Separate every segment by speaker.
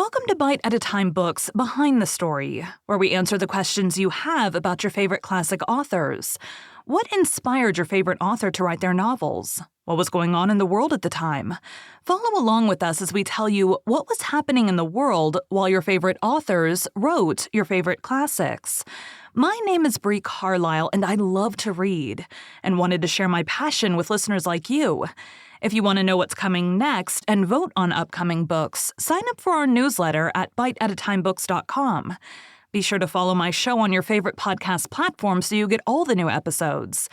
Speaker 1: Welcome to Bite at a Time Books Behind the Story, where we answer the questions you have about your favorite classic authors. What inspired your favorite author to write their novels? What was going on in the world at the time? Follow along with us as we tell you what was happening in the world while your favorite authors wrote your favorite classics. My name is Bree Carlile, and I love to read, and wanted to share my passion with listeners like you. If you want to know what's coming next and vote on upcoming books, sign up for our newsletter at biteatatimebooks.com. Be sure to follow my show on your favorite podcast platform so you get all the new episodes.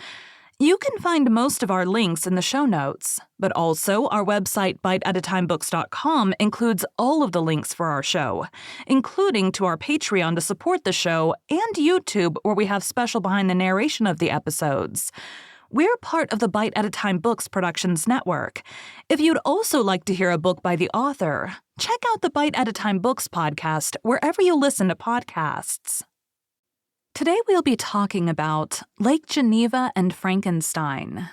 Speaker 1: You can find most of our links in the show notes, but also our website biteatatimebooks.com includes all of the links for our show, including to our Patreon to support the show and YouTube where we have special behind the narration of the episodes. We're part of the Bite at a Time Books Productions Network. If you'd also like to hear a book by the author, check out the Bite at a Time Books podcast wherever you listen to podcasts. Today we'll be talking about Lake Geneva and Frankenstein.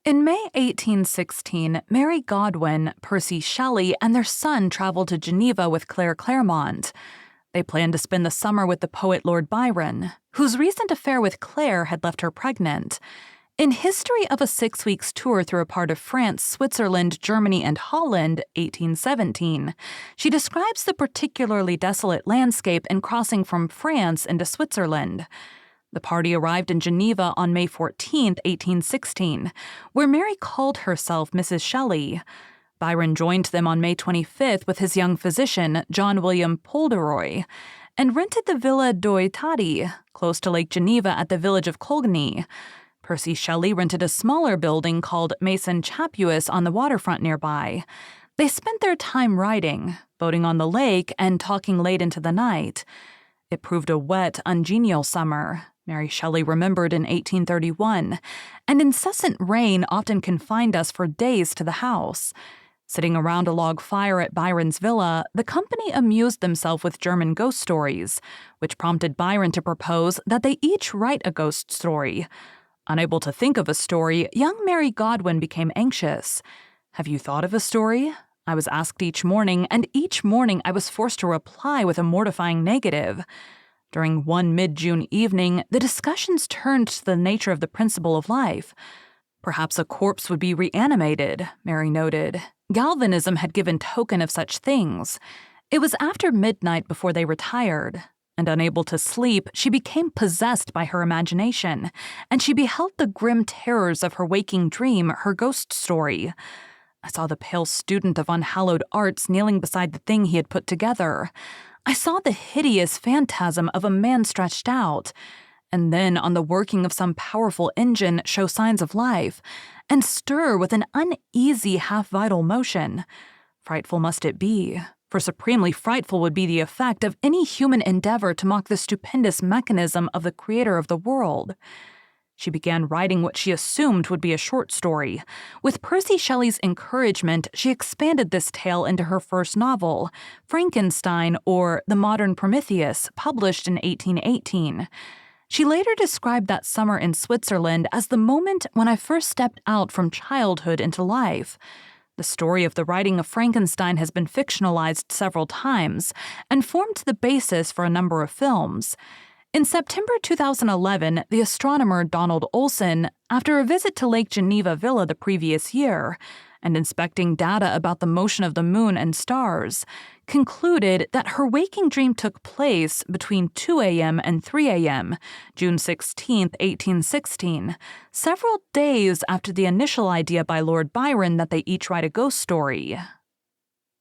Speaker 1: In May 1816, Mary Godwin, Percy Shelley, and their son traveled to Geneva with Claire Clairmont. They planned to spend the summer with the poet Lord Byron, whose recent affair with Claire had left her pregnant. In History of a 6-Week Tour Through a Part of France, Switzerland, Germany, and Holland, 1817, she describes the particularly desolate landscape in crossing from France into Switzerland. The party arrived in Geneva on May 14, 1816, where Mary called herself Mrs. Shelley. Byron joined them on May 25th with his young physician, John William Polderoy, and rented the Villa Doitati, close to Lake Geneva at the village of Colgny. Percy Shelley rented a smaller building called Maison Chapuis on the waterfront nearby. They spent their time riding, boating on the lake, and talking late into the night. It proved a wet, ungenial summer, Mary Shelley remembered in 1831, and incessant rain often confined us for days to the house. Sitting around a log fire at Byron's villa, the company amused themselves with German ghost stories, which prompted Byron to propose that they each write a ghost story. Unable to think of a story, young Mary Godwin became anxious. "Have you thought of a story?" I was asked each morning, and each morning I was forced to reply with a mortifying negative. During one mid-June evening, the discussions turned to the nature of the principle of life. Perhaps a corpse would be reanimated, Mary noted. Galvanism had given token of such things. It was after midnight before they retired, and unable to sleep, she became possessed by her imagination, and she beheld the grim terrors of her waking dream, her ghost story. I saw the pale student of unhallowed arts kneeling beside the thing he had put together. I saw the hideous phantasm of a man stretched out, and then on the working of some powerful engine show signs of life, and stir with an uneasy half-vital motion. Frightful must it be, for supremely frightful would be the effect of any human endeavor to mock the stupendous mechanism of the creator of the world. She began writing what she assumed would be a short story. With Percy Shelley's encouragement, she expanded this tale into her first novel, Frankenstein, or The Modern Prometheus, published in 1818. She later described that summer in Switzerland as the moment when I first stepped out from childhood into life. The story of the writing of Frankenstein has been fictionalized several times and formed the basis for a number of films. In September 2011, the astronomer Donald Olson, after a visit to Lake Geneva Villa the previous year and inspecting data about the motion of the moon and stars, concluded that her waking dream took place between 2 a.m. and 3 a.m., June 16, 1816, several days after the initial idea by Lord Byron that they each write a ghost story.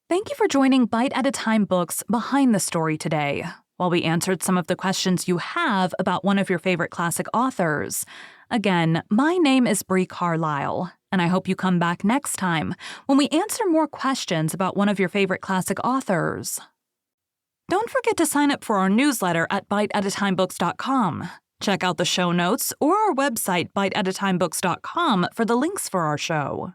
Speaker 1: Thank you for joining Bite at a Time Books Behind the Story today, while we answered some of the questions you have about one of your favorite classic authors. Again, my name is Bree Carlile, and I hope you come back next time when we answer more questions about one of your favorite classic authors. Don't forget to sign up for our newsletter at biteatatimebooks.com. Check out the show notes or our website biteatatimebooks.com for the links for our show.